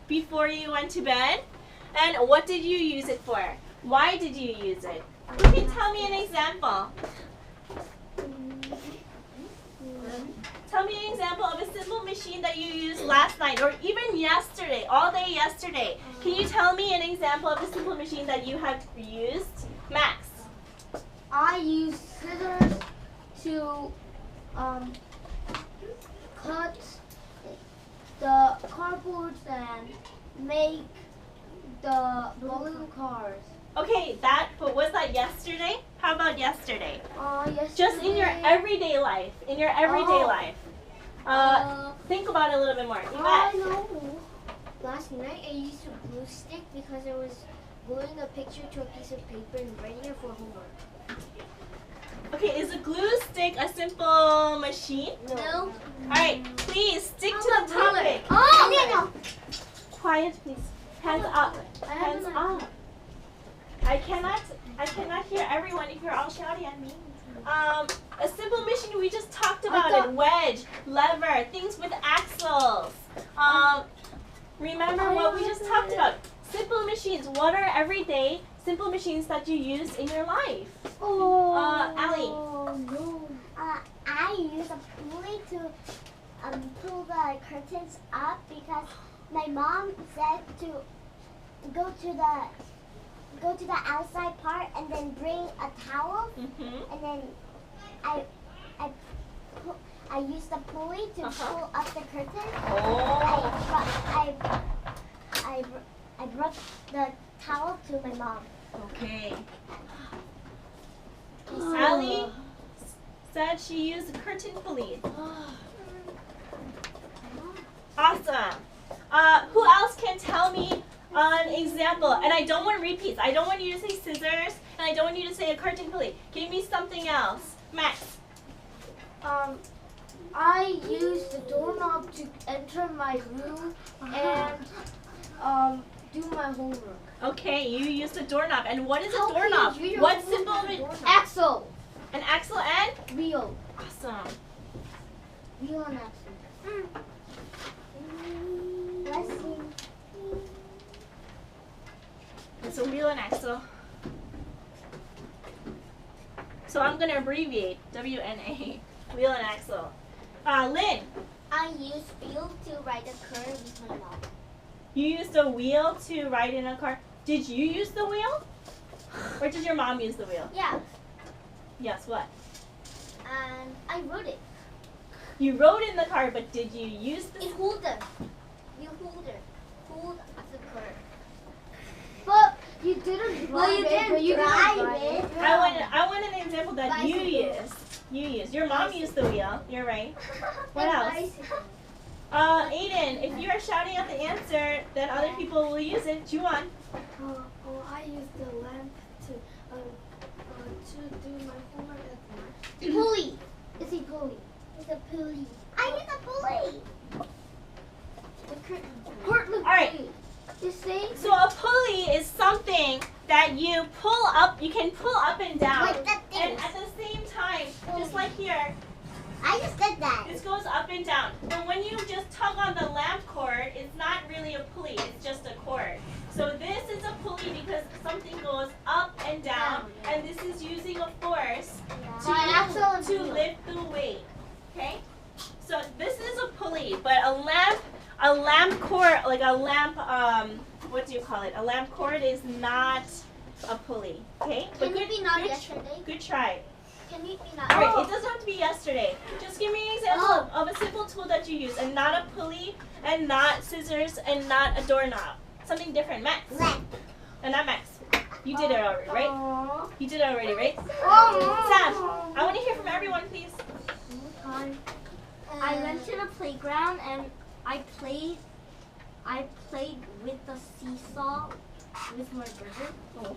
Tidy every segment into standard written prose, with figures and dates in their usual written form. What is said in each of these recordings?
before you went to bed? And what did you use it for? Why did you use it? Who can tell me an example? Tell me an example of a simple machine that you used last night or even yesterday, all day yesterday. Can you tell me an example of a simple machine that you have used? Max. I use scissors to cut the cardboards and make the balloon cars. Okay, but was that yesterday? How about yesterday? Yesterday. Just in your everyday life. In your everyday life. Think about it a little bit more. I know. Last night I used a glue stick because I was gluing a picture to a piece of paper and writing it for homework. Okay, is a glue stick a simple machine? No. Alright, please stick to the topic. Oh, Quiet, please. Hands up. Hands up. I cannot hear everyone if you're all shouting at me. A simple machine, we just talked about it. Wedge, lever, things with axles. Remember what we just talked about. Simple machines. What are everyday simple machines that you use in your life? Allie. I use a pulley to pull the curtains up because my mom said to go to the outside part and then bring a towel, and then I used the pulley to pull up the curtain. I brought the towel to my mom. Okay. Allie said she used a curtain pulley. Awesome. Who else can tell me an example? And I don't want repeats. I don't want you to say scissors, and I don't want you to say a curtain pulley. Give me something else. Max. I use the doorknob to enter my room and do my homework. Okay, you use the doorknob. And what is a doorknob? What simple? Axle. An axle and? Wheel. Awesome. Wheel and axle. Let's see. It's a wheel and axle. So I'm going to abbreviate WNA. Wheel and axle. Lynn. I use wheel to ride a car with my mom. You used a wheel to ride in a car. Did you use the wheel? Or did your mom use the wheel? Yeah. Yes, what? And I rode it. You rode in the car, but did you use the... It hold them. You hold it. Hold the car. But you didn't drive it. But you drive it. I want an example that you used. You used. Your mom used the wheel. You're right. What else? Aiden, if you are shouting out the answer, then other people will use it. Juwan. I use the lamp to do my homework at night. Pulley. It's a pulley. It's a pulley. I use a pulley. The curtain. All right. So a pulley is something that you pull up. You can pull up and down. Like that thing. And at the same time, just like here, I just did that. this goes up and down. But when you just tug on the lamp cord, it's not really a pulley. It's just a cord. So this is a pulley because something goes up and down, and this is using a force to lift the weight. Okay? So this is a pulley, but a lamp cord, like a lamp, what do you call it? A lamp cord is not a pulley. Okay? But Can it be not yesterday? Good try. Can it be not? All right, it doesn't have to be yesterday. Just give me an example of a simple tool that you use, and not a pulley, and not scissors, and not a doorknob. Something different. Max. Lamp. And not Max. You did it already, right? You did it already, right? Sam, I want to hear from everyone, please. I went to the playground and I played with the seesaw with my brother.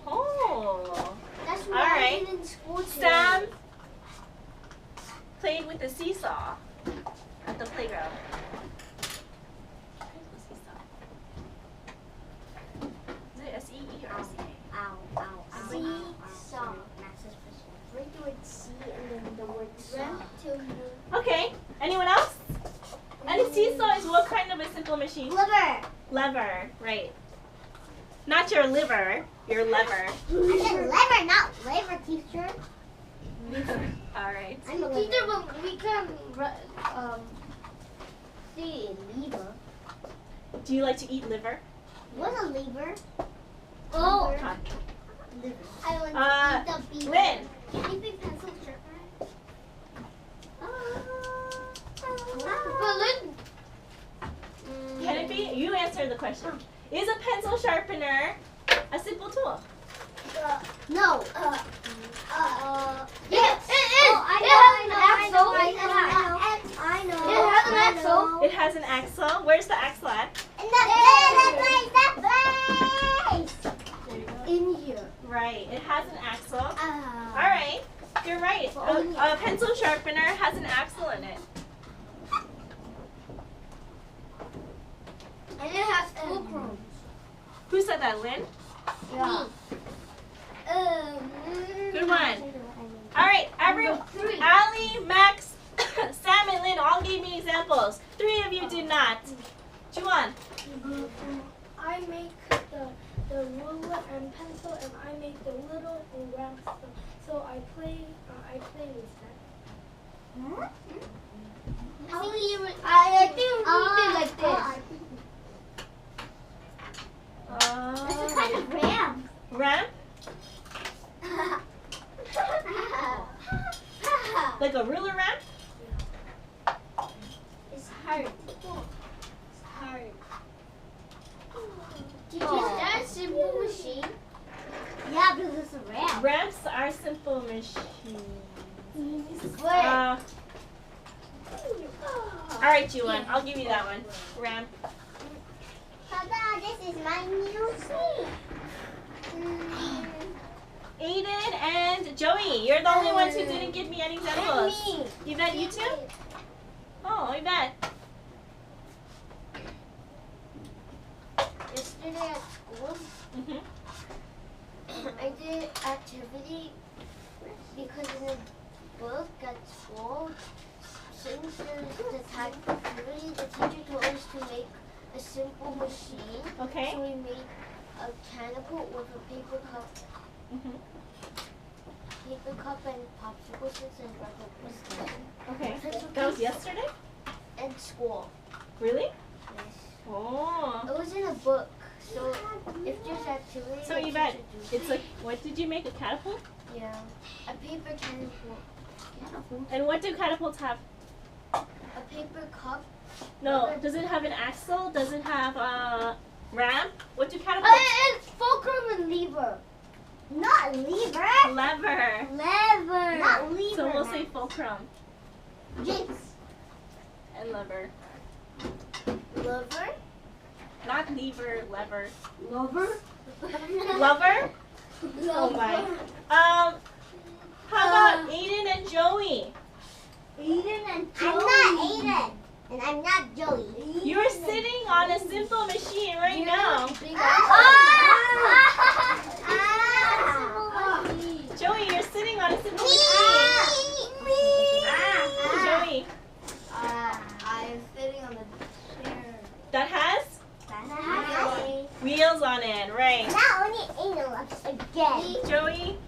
Oh. That's what All I right. did in school today. Sam played with the seesaw at the playground. Is it S-E-E or S-E-A? Seesaw. We're doing C and then the word saw. Okay. Anyone else? And a seesaw is what kind of a simple machine? Lever. Lever, right. Not your liver, your lever. I said lever, not liver, teacher. All right. I'm a Teacher, liver. but we can say lever. Do you like to eat liver? What's a lever? Oh. Liver. Liver. I want to eat the beaver. Lynn. Can you be pencil sharpener? But Lynn. Can it be? You answer the question. Is a pencil sharpener a simple tool? No. Yes, it is. Oh, I know. It has an axle. It has an axle. Where's the axle at? And that place. In here. Right. It has an axle. All Uh, right. You're right. A pencil sharpener has an axle in it. And it has fulcrum. Who said that, Lynn? Yeah. Good one. All right. Allie, Max, Sam, and Lynn all gave me examples. 3 of you did not. Juan. I make the ruler and pencil, and I make the little and round stuff. So I play with that. How many you? I think we did like this. This is kind of ram. Ramp? Like a ruler ramp? It's hard. It's hard. Is that a simple machine? Yeah, because it's a ram. Ramps are simple machines. What? All right, Juan. I'll give you that one. Ramp. Papa, this is my new seat. Aiden and Joey, you're the only ones who didn't give me any examples. Me. Yvette, you too? Oh, Yvette. Yesterday at school, Mhm. I did activity because in the book at school, since there's the type of activity, the teacher told us to make a simple machine. Okay. So we made a catapult with a paper cup Mhm. and popsicle sticks and rubber biscuits. Okay. That was yesterday? At school. Really? Yes. Oh. It was in a book. So if there's activity, So the Yvette, teacher does it's like, what did you make? A catapult? yeah, a paper catapult. And what do catapults have? A paper cup. No. Does it have an axle? Does it have a ramp? What do catapults? It's fulcrum and lever. Not lever. Lever. Lever. Not lever. So we'll say fulcrum Jinx. and lever. Lever. Not lever, lever. Lover. Lover? Oh my. How about Aiden and Joey? Aiden and I'm not Aiden. And I'm not Joey. You're sitting on a simple machine right now. Joey, you're sitting on a simple machine. Joey, I'm sitting on the chair. that has wheels on it, right? Not only Aiden left again. Joey,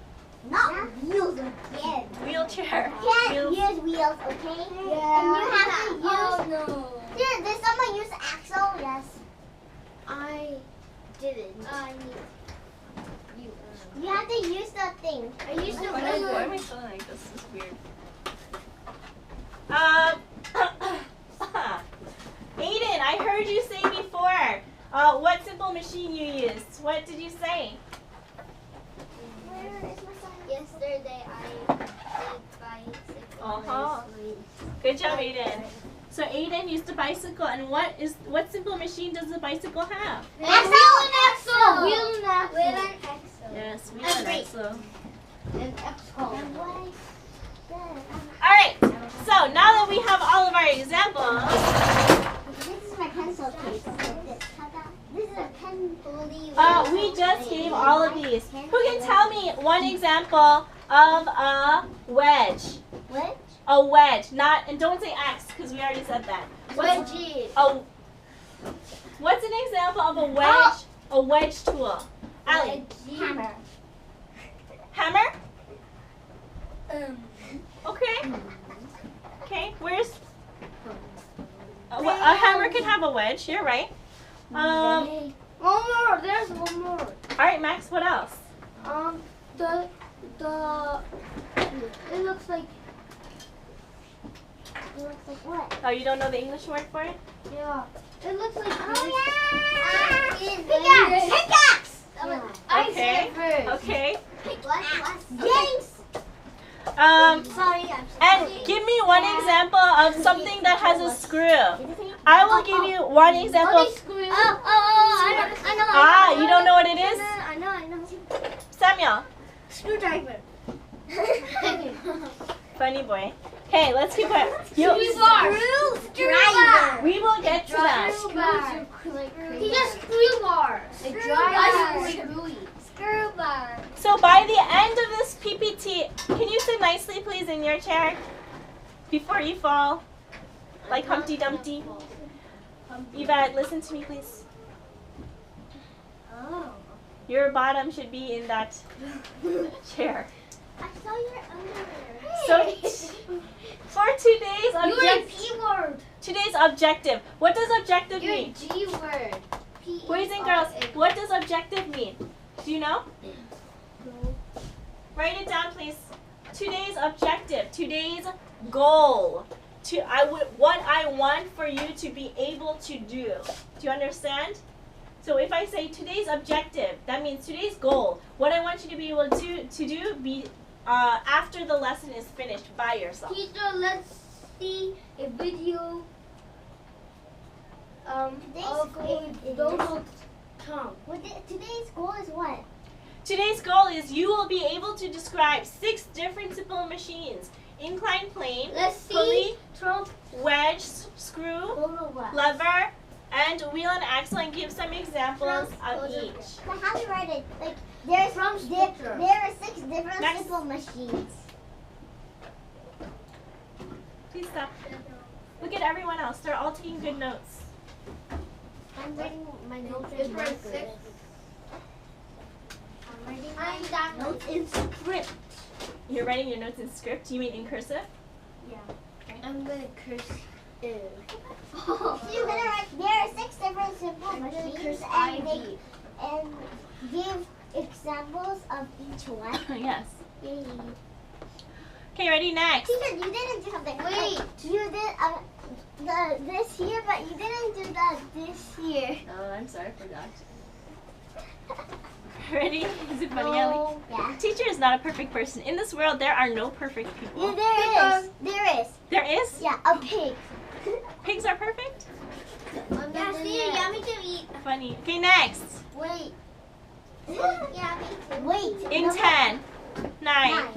Not wheels again. wheelchair. Can't Wheels. use wheels, okay? Yeah. And you have to use. Oh no. Did someone use axle? Yes. I Didn't. you. You have to use the thing. I used the Why am I wheel. feeling like this is weird? Aiden, I heard you say before. What simple machine you used? What did you say? Where is my son? Yesterday I did bicycle. Uh-huh. Good job, Aiden. So Aiden used a bicycle, and what simple machine does the bicycle have? Axle. Wheel and axle. Wheel and axle. Yes, wheel and axle. And axle. And what is that? All right. So now that we have all of our examples, This is my pencil case. This is a pen pulley. we just gave all of these. Who can tell me one example of a wedge? What? A wedge, not, and don't say X because we already said that. What's Wedgie. a What's an example of a wedge? A wedge tool. Ali. Hammer. Hammer? Okay. Okay, where's... a hammer can have a wedge, you're right. One more. There's one more. Alright, Max, what else? The it looks like What? Oh, you don't know the English word for it? yeah. It looks like Pickaxe! Pickaxe! Okay. Okay. James! Sorry, I'm And give me one example of something that has a screw. I will give you one example. I know. Ah, you don't know what it is? I know. Samuel. screwdriver. Funny boy. Okay, let's keep it. Screwdriver. We will get to that. He just screw bars. Screw bar. So by the end of this PPT, can you sit nicely please in your chair before you fall like Humpty Dumpty? Yvette, listen to me please. Oh. Your bottom should be in that chair. I saw your underwear. So for today's objective, what does objective mean? G word. Boys and girls, what does objective mean? Do you know? Write it down, please. Today's objective, today's goal. What I want for you to be able to do. Do you understand? So if I say today's objective, that means today's goal. What I want you to be able to do after the lesson is finished by yourself. Teacher, let's see a video of a Donald Trump. Today's goal is what? Today's goal is you will be able to describe 6 different simple machines. Inclined plane, Let's see pulley, Trump. wedge, screw, lever, and wheel and axle, and give some examples of each. But how do you write it? Like there are 6 different Next. simple machines. Please stop. Look at everyone else. They're all taking good notes. I'm writing my notes It's in for marker. 6. I'm writing I'm my done. notes in script. You're writing your notes in script? You mean in cursive? I'm gonna curse. So you're gonna write there are 6 different simple machines and give examples of each one. Yes. Yay. Okay, ready? Next. Teacher, you didn't do something. Wait. You did this here, but you didn't do this here. Oh, I'm sorry, I forgot. Ready? Is it funny, Ellie? Yeah. Teacher is not a perfect person. In this world, there are no perfect Yeah, people. there is. There is. There is? Yeah, a pig. Pigs are perfect? Yeah, see, yummy to eat. Funny. Okay, next. Wait. Wait. In No, 10, 9,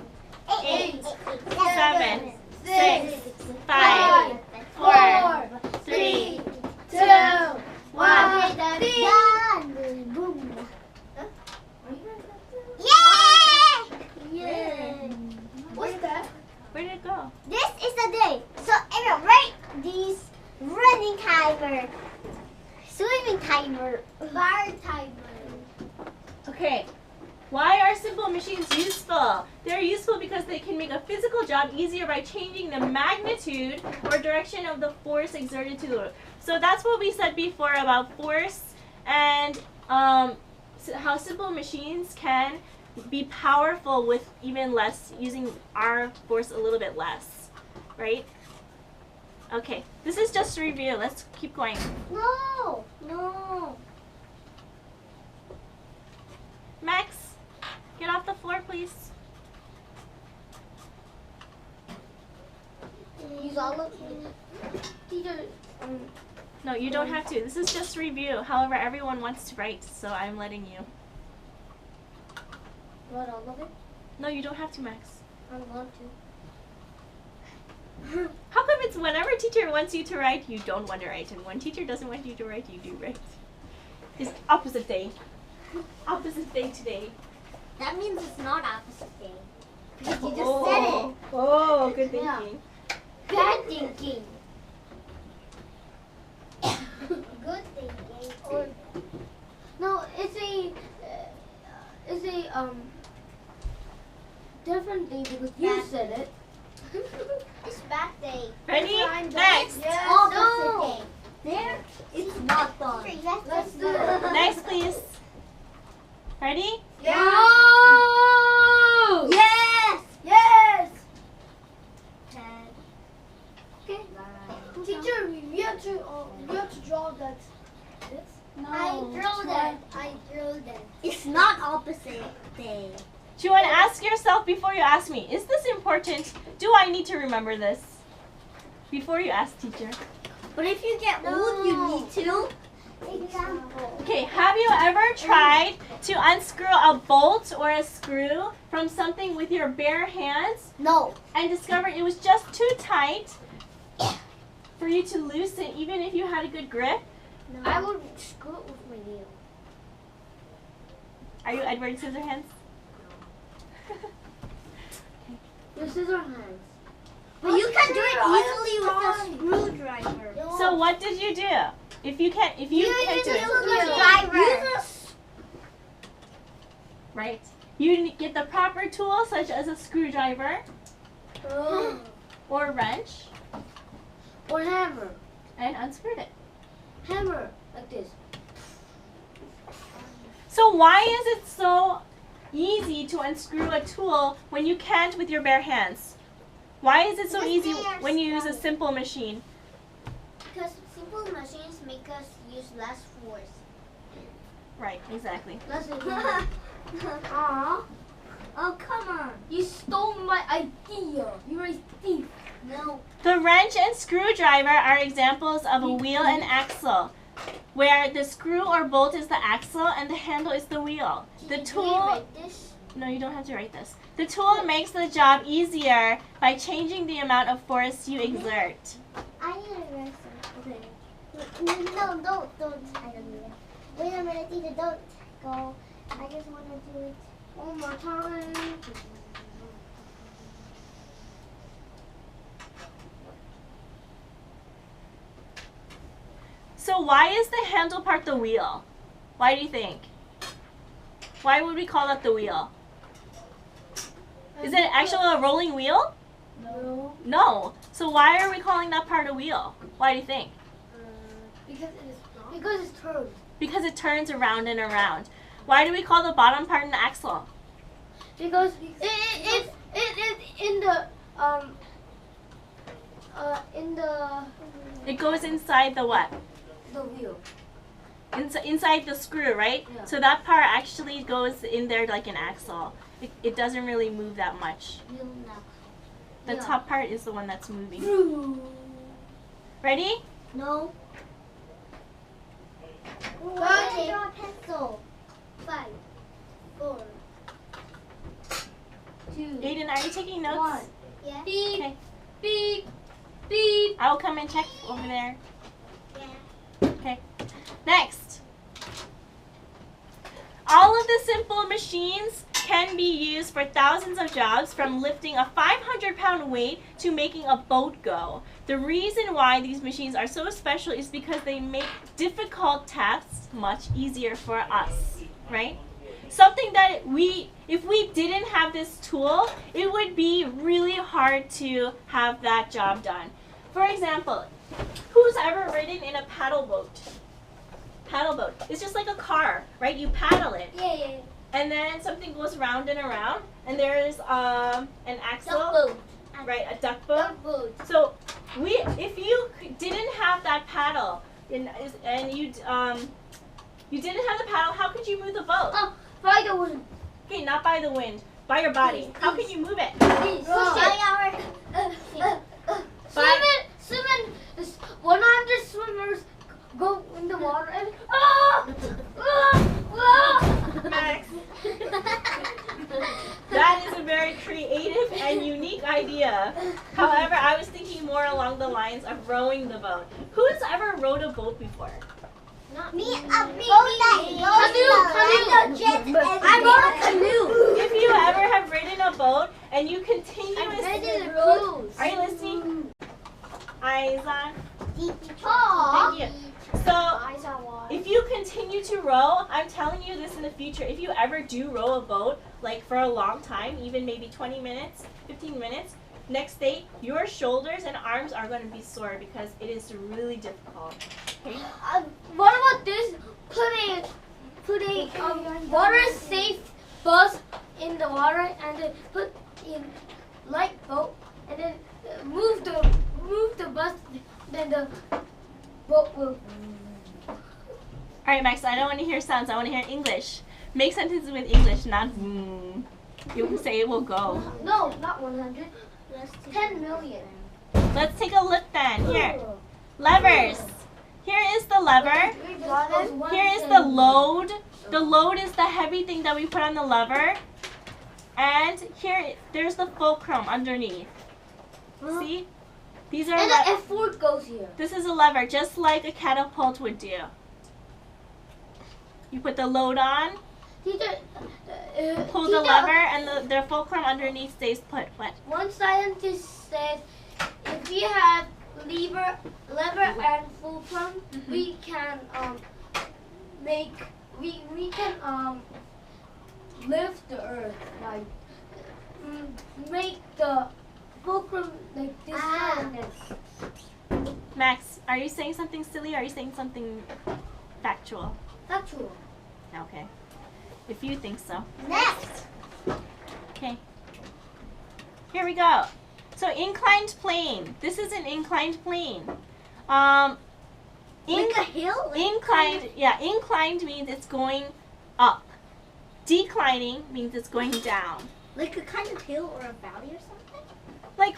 8, 7, 6, 5, 5, 4, 3, 2, 1. Done. Boom. Yay! What's that? Where did it go? This is the day. So everyone write these running timer, swimming timer, bar timer. Okay. Why are simple machines useful? They're useful because they can make a physical job easier by changing the magnitude or direction of the force exerted to the road. So that's what we said before about force and how simple machines can be powerful with even less, using our force a little bit less, right? Okay, this is just a review. Let's keep going. No. Max, get off the floor, please. Use all of it. Teacher, No, you don't have to. This is just a review. However, everyone wants to write, so I'm letting you. what all of it? No, you don't have to, Max. I want to. How come it's whenever teacher wants you to write, you don't want to write, and when teacher doesn't want you to write, you do write? It's opposite day. Opposite day today. That means it's not opposite day. Because you just Oh. said it. Oh, good thinking. Yeah. Bad thinking. Good thinking. Or, no, it's a different thing because you said it. It's back day. Ready? Next. Yes. Opposite No. day. There, it's not done. Let's do it. Next, please. Ready? Yeah. No. Yes. Yes. Okay. Teacher, we have to draw that. This. I drew that. It's not opposite day. Do you want to ask yourself before you ask me, is this important? Do I need to remember this? Before you ask teacher. But if you get old, you need to. Example. Okay, have you ever tried to unscrew a bolt or a screw from something with your bare hands No. and discovered it was just too tight for you to loosen even if you had a good grip? I would screw it with my nail. Are you Edward Scissorhands? Your scissor hands. But you can do it easily with a screwdriver. So what did you do? If you can't do it, right? You get the proper tool such as a screwdriver or wrench Or hammer. and unscrewed it. Hammer. Like this. So why is it so easy to unscrew a tool when you can't with your bare hands? Why is it so Because easy they are when you use a strong. simple machine? Because simple machines make us use less force. Right, exactly. That's it. Aw. Oh, come on. You stole my idea. You're a thief. No. The wrench and screwdriver are examples of a wheel and axle, where the screw or bolt is the axle and the handle is the wheel. The tool, no, you don't have to write this. The tool makes the job easier by changing the amount of force you exert. I need a wrestle. Okay. No, don't. I don't need it. Wait a minute, teacher, don't go. I just want to do it one more time. So why is the handle part the wheel? Why do you think? Why would we call that the wheel? Is it actually a rolling wheel? No. No. So why are we calling that part a wheel? Why do you think? Because it is not. Because it's turned. Because it turns around and around. Why do we call the bottom part an axle? Because it in the It goes inside the what? the wheel. Inside the screw, right? Yeah. So that part actually goes in there like an axle. It doesn't really move that much. The Yeah. top part is the one that's moving. Ready? No. Okay. Draw a pencil. 5, 4. 2. Aiden, are you taking notes? 1. Yeah. Beep. Okay. Beep. Beep. I'll come and check over there. Yeah. Okay. Next. All of the simple machines can be used for thousands of jobs, from lifting a 500-pound weight to making a boat go. The reason why these machines are so special is because they make difficult tasks much easier for us, right? Something that if we didn't have this tool, it would be really hard to have that job done. For example, who's ever ridden in a paddle boat? Paddle boat. It's just like a car, right? You paddle it. Yeah. And then something goes round and around, and there's an axle, Duck boat. right? A duck boat. Duck boat. So if you didn't have that paddle, and you didn't have the paddle, how could you move the boat? Oh, by the wind. Okay, not by the wind, by your body. How can you move it? Please. By Swim in 100 swimmers go in the water and Max. That is a very creative and unique idea. However, I was thinking more along the lines of rowing the boat. Who's ever rowed a boat before? Me. Canoe. I rode a canoe. If you ever have ridden a boat and you continuously... cruise. Are you listening? Eyes on. Aww. Thank you. So, if you row, I'm telling you this in the future, if you ever do row a boat, like for a long time, even maybe 20 minutes, 15 minutes, next day, your shoulders and arms are going to be sore because it is really difficult. Okay? What about this? Putting water safe bus in the water and then put in light boat and then move the bus, then the boat will. Alright, Max, I don't want to hear sounds. I want to hear English. Make sentences with English, not vroom. You can say it will go. No, not 100. 10 million. Let's take a look then. Here. Levers. Here is the lever. Here is the load. The load is the heavy thing that we put on the lever. And here, there's the fulcrum underneath. See? These are And the F4 goes here. This is a lever, just like a catapult would do. You put the load on, pull the lever, and the fulcrum underneath stays put. What? One scientist said if we have lever and fulcrum, we can lift the earth, like make the fulcrum like this and this. Max, are you saying something silly or are you saying something factual? Factual. Okay. If you think so. Next. Okay. Here we go. So inclined plane. This is an inclined plane. Like a hill? Inclined, yeah, inclined means it's going up. Declining means it's going down. Like a kind of hill or a valley or something? Like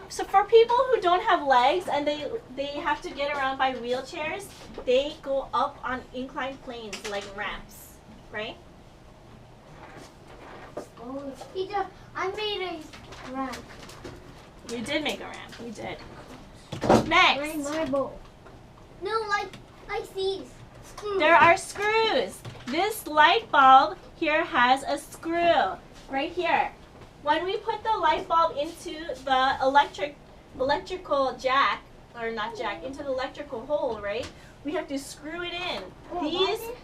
so for people who don't have legs and they have to get around by wheelchairs, they go up on inclined planes like ramps, right? Oh, teacher, I made a ramp. You did make a ramp. You did. Next. Marble. No, like these. Screws. There are screws. This light bulb here has a screw right here. When we put the light bulb into the electrical jack, or not jack, into the electrical hole, right? We have to screw it in.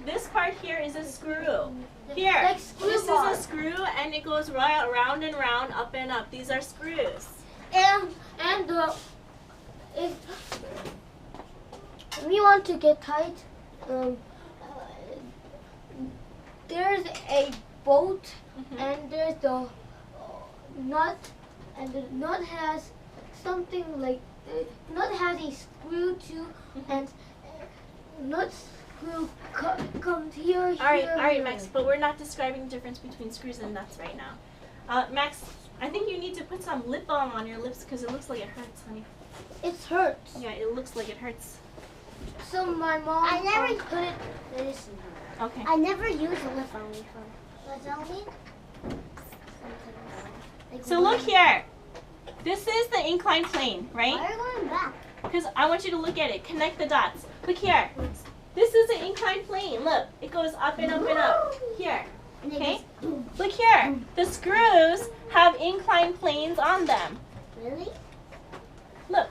This part here is a screw. Here, Like this is bar. a screw, and it goes round and round, up and up. These are screws. And if we want to get tight, there's a bolt and there's the nut, and the nut has something like nut has a screw too, and nut screw comes here. All right, Max. But we're not describing the difference between screws and nuts right now. Max, I think you need to put some lip balm on your lips because it looks like it hurts, honey. It hurts. Yeah, it looks like it hurts. So my mom I never put it medicine. Okay. I never used a lip balm before. What's that mean? So look here. This is the inclined plane, right? Why are you going back? Because I want you to look at it. Connect the dots. Look here. This is an inclined plane. Look, it goes up and up and up. Here. Okay? Look here. The screws have inclined planes on them. Really? Look.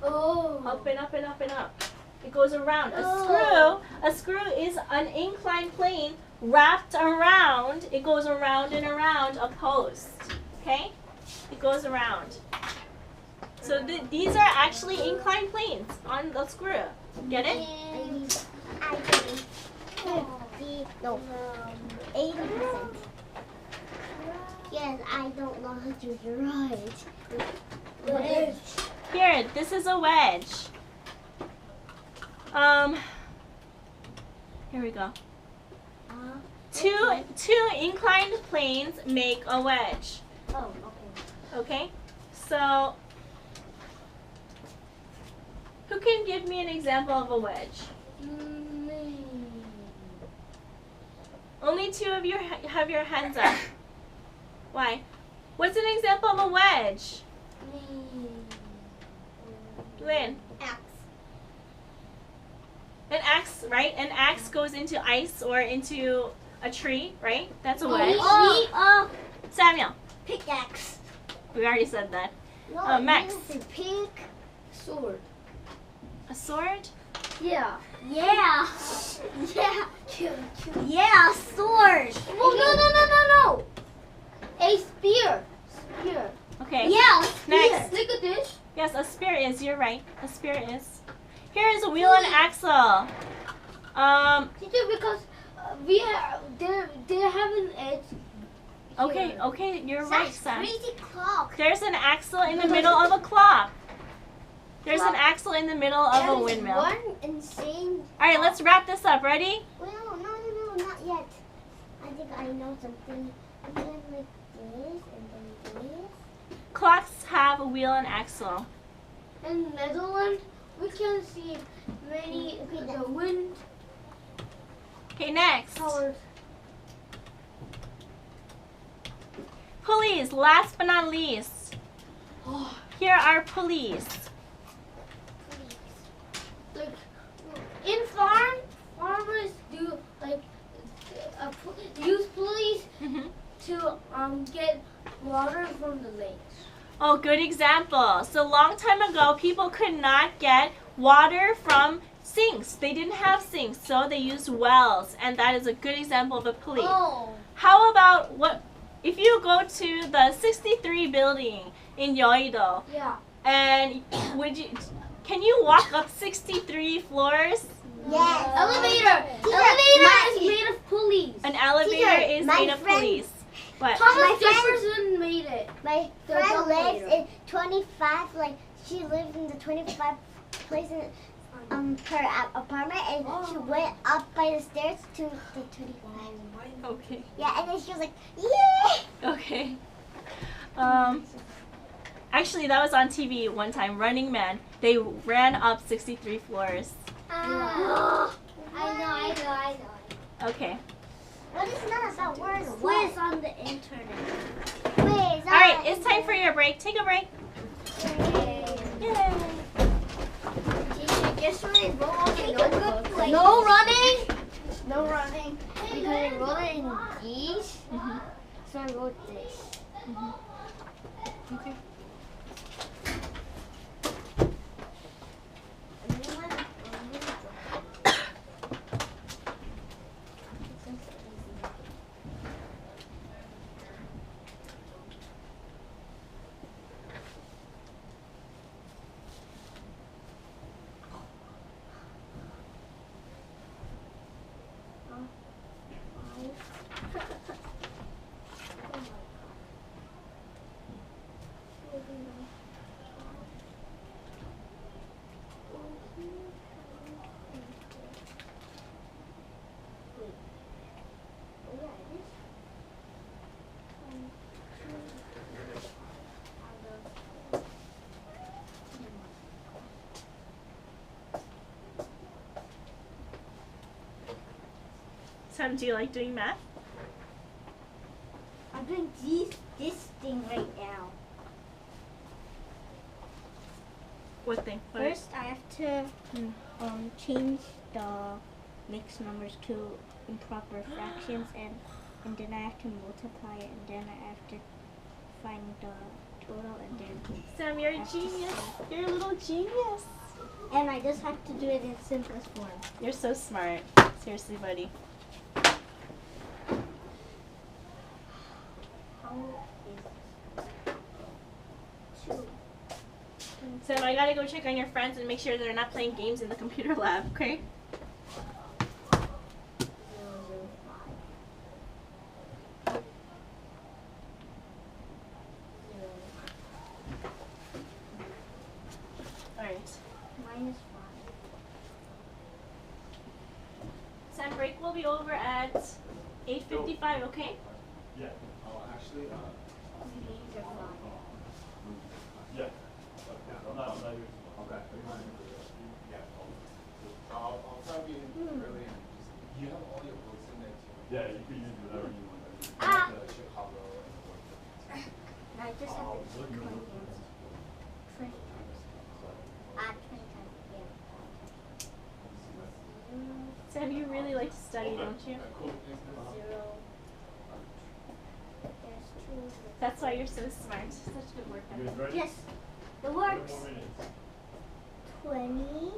Oh. Up and up and up and up. It goes around. A screw is an inclined plane wrapped around. It goes around and around a post. Okay? It goes around. So these are actually inclined planes on the screw. Get it? I think 80%. Yes, I don't know how to draw it. Here, this is a wedge. Here we go. Two inclined planes make a wedge. Oh, okay. Okay? So, who can give me an example of a wedge? Only two of you have your hands up. Why? What's an example of a wedge? Lynn? Axe. An axe, right? An axe goes into ice or into a tree, right? That's a wedge. Samuel? Pickaxe. We already said that. No, Max. Pink. Sword. A sword? Yeah. Yeah. Yeah. Yeah, sword. No. A spear. Spear. Okay. Yeah, Next. Look at this. Yes, a spear is. You're right. A spear is. Here is a wheel and axle. Teacher, because they have an edge. Okay, okay, you're right, Sam. Crazy clock. There's an axle in the middle of a clock. There's an axle in the middle of a windmill. One insane. All right, let's wrap this up. Ready? Well, no, not yet. I think I know something. I'm going like this and then this. Clocks have a wheel and axle. And Netherlands, we can see many the wind Okay, next. powers. Pulleys, last but not least. Here are pulleys. Like in farmers do like use pulleys to get water from the lakes. Oh, good example. So long time ago, people could not get water from sinks. They didn't have sinks, so they used wells, and that is a good example of a pulley. Oh. How about if you go to the 63 building in Yeouido, Yeah. and can you walk up 63 floors? Yes. Elevator. Teacher, Elevator is made of pulleys. An elevator Teacher, is my made of friend- pulleys. What? Thomas my friend- Jefferson made it. My The friend lives elevator. in 25, like, she lives in the 25 place in her apartment, and she went up by the stairs to the 25. Okay. Yeah, and then she was like, yeah! Okay. Actually, that was on TV one time. Running Man. They ran up 63 floors. I know. Okay. What is that about words? Quiz on the internet. Quiz. All right, it's time for your break. Take a break. Yay. Guess what I wrote on Take the a good notebook? place. No running. No running. Because I wrote it in these. So I wrote this. Okay. Sam, do you like doing math? I'm doing this thing right now. What thing? What First, I have to change the mixed numbers to improper fractions, and then I have to multiply it, and then I have to find the total, and then Sam, you're a genius. You're a little genius. and I just have to do it in simplest form. You're so smart. Seriously, buddy. How is 2? Sam, I gotta go check on your friends and make sure they're not playing games in the computer lab, okay? 0, 0, 5. 0. Alright. Minus 5. Sam, break will be over at 8:55, okay? Yeah. Actually, These are 5. yeah. I'm not okay. Yeah. I'll try to be in early and just. You have all your books in there too. Yeah, you can use whatever you want. The Chicago and And I just have to 20 times. 20 times. 20 times. Yeah. Sam, you really like to study, don't you? Cool. 0. There's 2. That's why you're so smart. Such good work. You guys ready? Yes, it 10 works. more minutes. 20,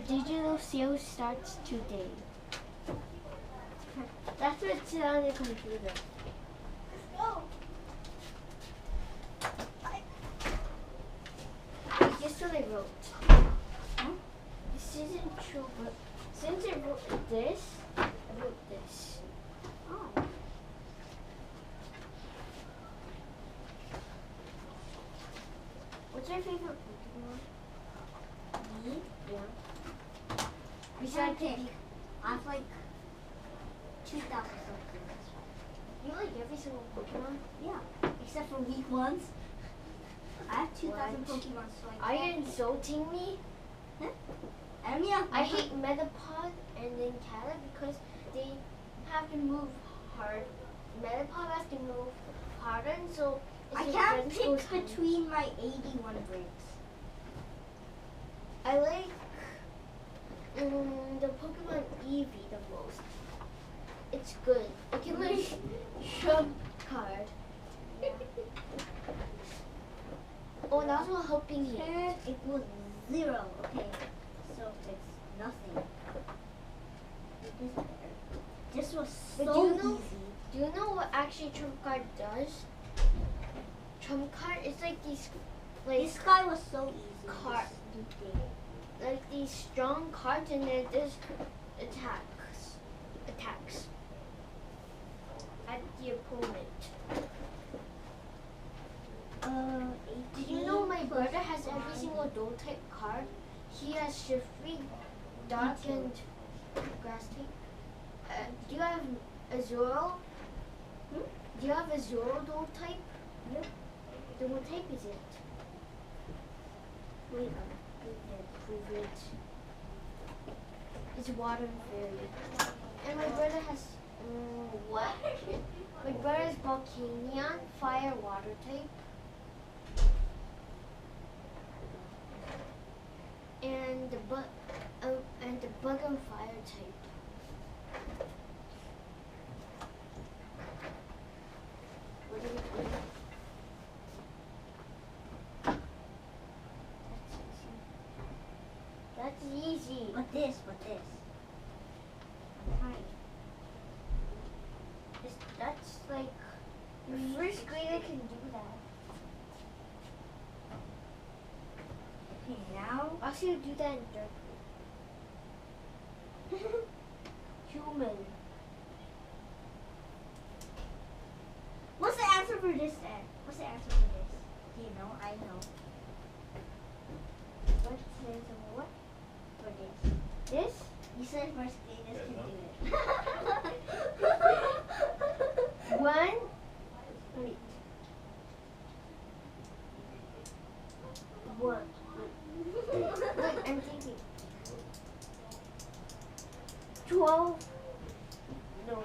digital sale starts today. That's what's on the computer. Guess what I wrote? This isn't true, but since I wrote this, I wrote this. Oh. What's your favorite Pokemon? Me? Yeah. Besides Pikachu. I have like 2,000 something. You like every single Pokemon? Yeah. Except for weak ones. I have 2,000 What? Pokemon, so I Are you can't. insulting me? I hate Metapod and then Cata because they have to move hard. Metapod has to move harder, and so I its can't defense goes pick higher. between my 81 breaks. I like the Pokemon Eevee the most. It's good. It can like shove card. Oh, and also helping you. And it was 0. Okay. So it's nothing. It is better. This was But so do you know- easy. Do you know what actually Trump card does? Trump card is like these, like This guy was so easy. Card. This stupid. like these strong cards, and then this attacks at the opponent. Did you know my brother has every single dual type card? He has Shiftry, Dark, Me too. and Grass type. Do you have Azuro? Do you have Azuro dual type? Yep. Then what type is it? Wait, prove it. It's Water Fairy. And my brother has what? My brother has Volcanion, Fire, Water type. And the bug and Fire type. What do you think? That's easy. But this. I'm trying. That's like first grader can do that. Okay, now. Actually, do that in third grade. Human. What's the answer for this then? What's the answer for this? Do you know? I know. What's the answer for what? For this. This? You said first graders can do it. One. Wait. One. Look, I'm thinking. 12. No.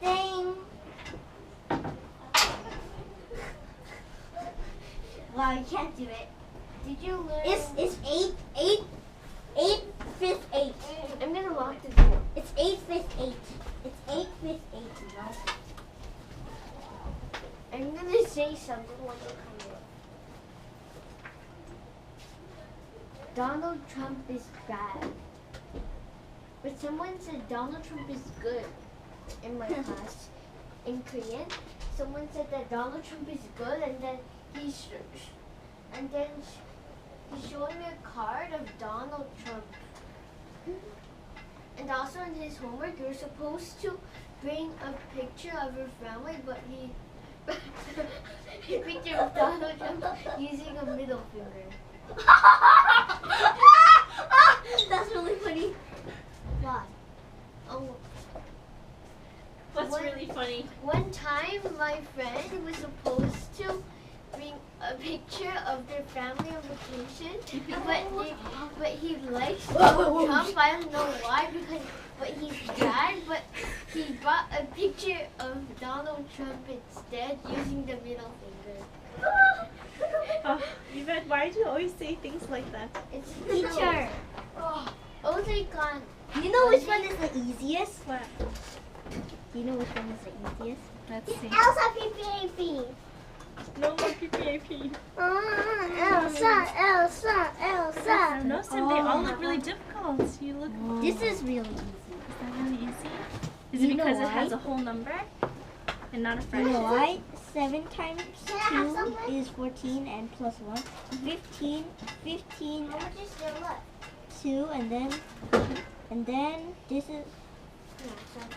Ding! Wow, you can't do it. Did you learn? It's 8, 5th, 8. I'm gonna lock the door. It's 8, 5th, 8. It's 8, 5th, 8, you know? I'm gonna say something when you come in. Donald Trump is bad. But someone said Donald Trump is good in my class. In Korean, someone said that Donald Trump is good, and then he's showing me a card of Donald Trump. And also in his homework, you're supposed to bring a picture of your family, but he a picture of Donald Trump using a middle finger. That's really funny. Why? Oh, What's What? really funny? one time my friend was supposed to bring a picture of their family on vacation, but he likes Donald Trump. I don't know why, but he's bad. But he brought a picture of Donald Trump instead, using the middle finger. Yvette, why do you always say things like that? It's Teacher, Oh my god. you know which one is the easiest? What? Do you know which one is the easiest? Let's see. Elsa PPAP. No more PPAP. Elsa. No, Sim, they all look really difficult. You look. This is really easy. Is that really easy? Is You it know because it why? has a whole number and not a You fraction? know why? 7 times Can I have 2 some? is 14 and plus 1. 15, 15, How much is there left? 2, and then this is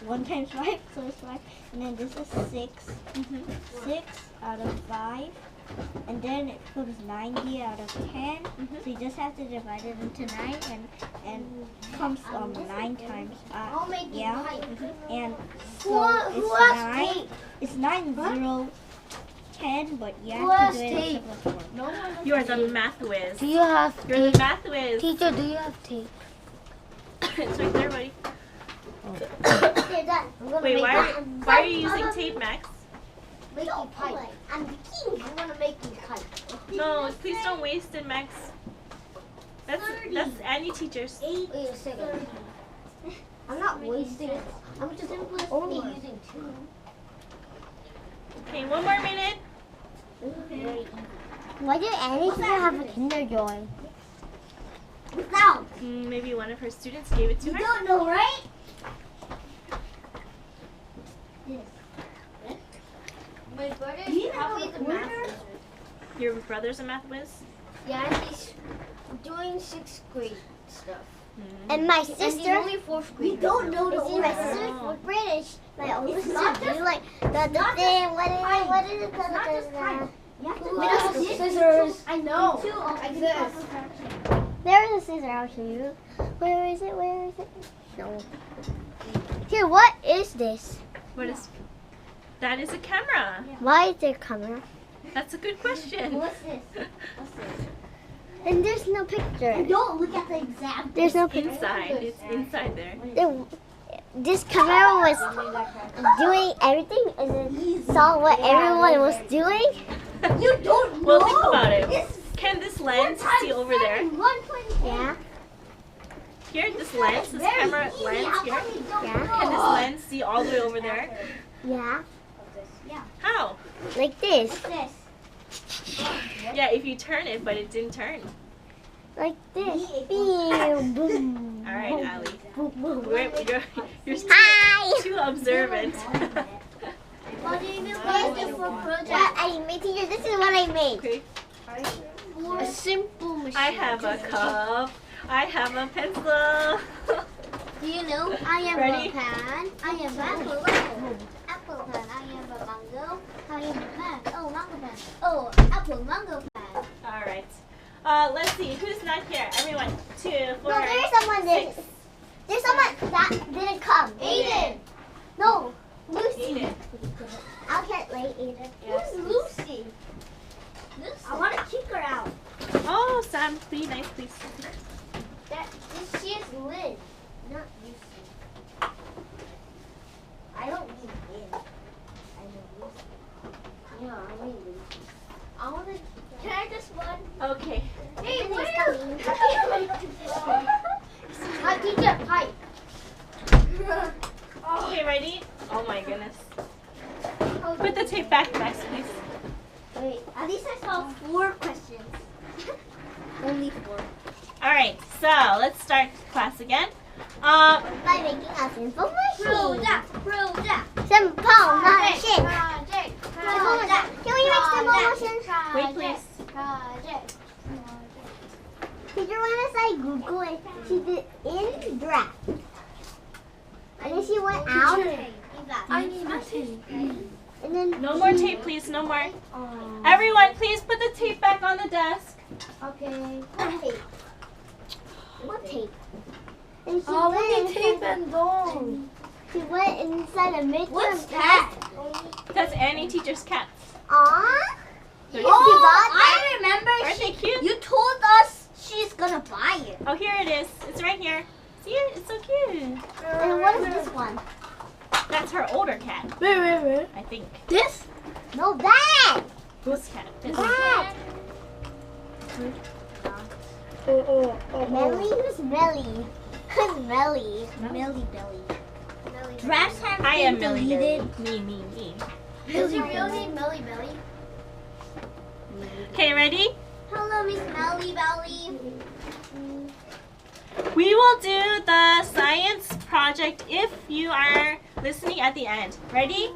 1 times 5, so it's 5. And then this is 6. 6 out of 5. And then it goes 90 out of 10. So you just have to divide it into 9 and comes 9 times. I'll make it Yeah. right. And Who so has it's 9. tape? It's 9, 0, 10, but you Who have to has do it tape? in plus 1. You are the math whiz. Do you have You're tape? the math whiz. Teacher, do you have tape? It's right there, buddy. Okay, done. I'm gonna Wait, make why are you using tape, Max? make No, you kite. I'm the king. I'm gonna make you kite. No, please don't waste it, Max. That's any teachers. Wait a second. I'm not wasting it. I'm just only using 2. Okay, 1 more minute. Why did Annie have a Kinder Joy? No. Maybe one of her students gave it to her. don't know, right? My brother is probably the master. Your brother's a math whiz? Yeah, he's doing 6th grade stuff. And my And he's sister. only 4th grade. See, my sister's Oh. British. My older sister do like the thing. What is it? Middle scissors. I know. Like this. There is a scissor. I'll show you. Where is it? Where is it? No. Here, what is this? What is? That is a camera. Why is there a camera? That's a good question. What's this? And there's no picture. Don't look at the exam. There's no picture. Inside. It's inside there. This camera was doing everything and then saw what everyone was doing. You don't know. Well, think about it. Can this lens see over there? Yeah. Here, this lens, this camera lens here. Yeah. Can this lens see all the way over there? Yeah. How? Like this. Yeah, if you turn it, but it didn't turn. Like this. Boom. Boom. All right, Allie. Boom, boom. You're Hi. too observant. What do you do? I made teacher. This is what I made. Okay. A simple machine. I have a cup. I have a pencil. Do you know? I am Ready? a pan. I am apple. Apple pan. I am a mango. I am a pan. Oh, mango pan. Oh, apple mango pan. All right. Let's see. Who's not here? Everyone. 2, 4. No, there's someone there. There's someone that didn't come. Aiden. No. Lucy. Aiden. I'll get late, Aiden. Yes. Who's Lucy? I want to kick her out. Oh, Sam, be nice, please. She is Lynn, not Lucy. I don't mean Lynn. I mean Lucy. Yeah, I mean Lucy. I want to. Can I just one? Okay. Hey, Aiden is where? coming. My teacher, hi. Okay, ready? Oh my goodness. Put the tape back, Max, please. Wait, at least I saw 4 questions. Only 4. All right, so let's start class again. By making a simple machine. Project. Simple machine. Project. Can we make simple machine? Wait, please. Project. Teacher went inside Google and she did in draft. And then she went out. I need my tape. And then No more tape, please. No more. Everyone, please put the tape back on the desk. Okay. What tape? What tape? And she Oh, went we need tape inside- and bone. She went inside a midterm What's test. that? That's Annie Teacher's cats. Aww. They're- I remember Aren't they cute? you told us she's gonna buy it. Oh, here it is. It's right here. See it? It's so cute. And what is this one? That's her older cat, Where? I think. This? No, that. Whose cat? This. That. Oh. Melly? Who's Melly? Who's Melly? Melly Belly. Melly Drafts have I been am Millie deleted. Me. Does your real name Millie Belly? Okay, ready? Hello, Miss Melly Belly. We will do the science project if you are listening at the end. Ready?